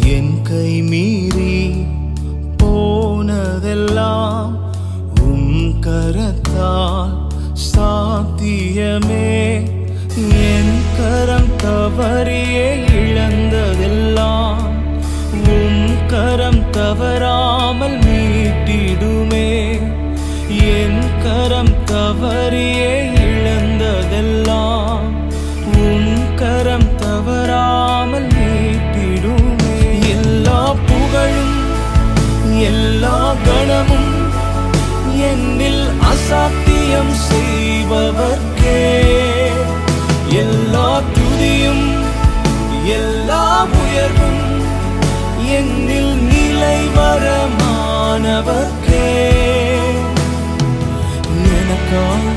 என் கை மீறி போனதெல்லாம் கரத்தால் சாத்தியமே. என் கரம் தவறியே இழந்ததெல்லாம் கரம் தவறாமல் மீட்டிடுமே. என் கரம் தவறியே இழந்ததெல்லாம் கரம் தவறாமல் மீட்டிடுமே. எல்லா புகழும் எல்லா கணமும் என்னில் அசாத்தியம் செய்பவர்க்கே. எல்லா துதியும் எல்லா உயர்வும் என்னில் நிலைவரமானவர்க்கே. எனக்காக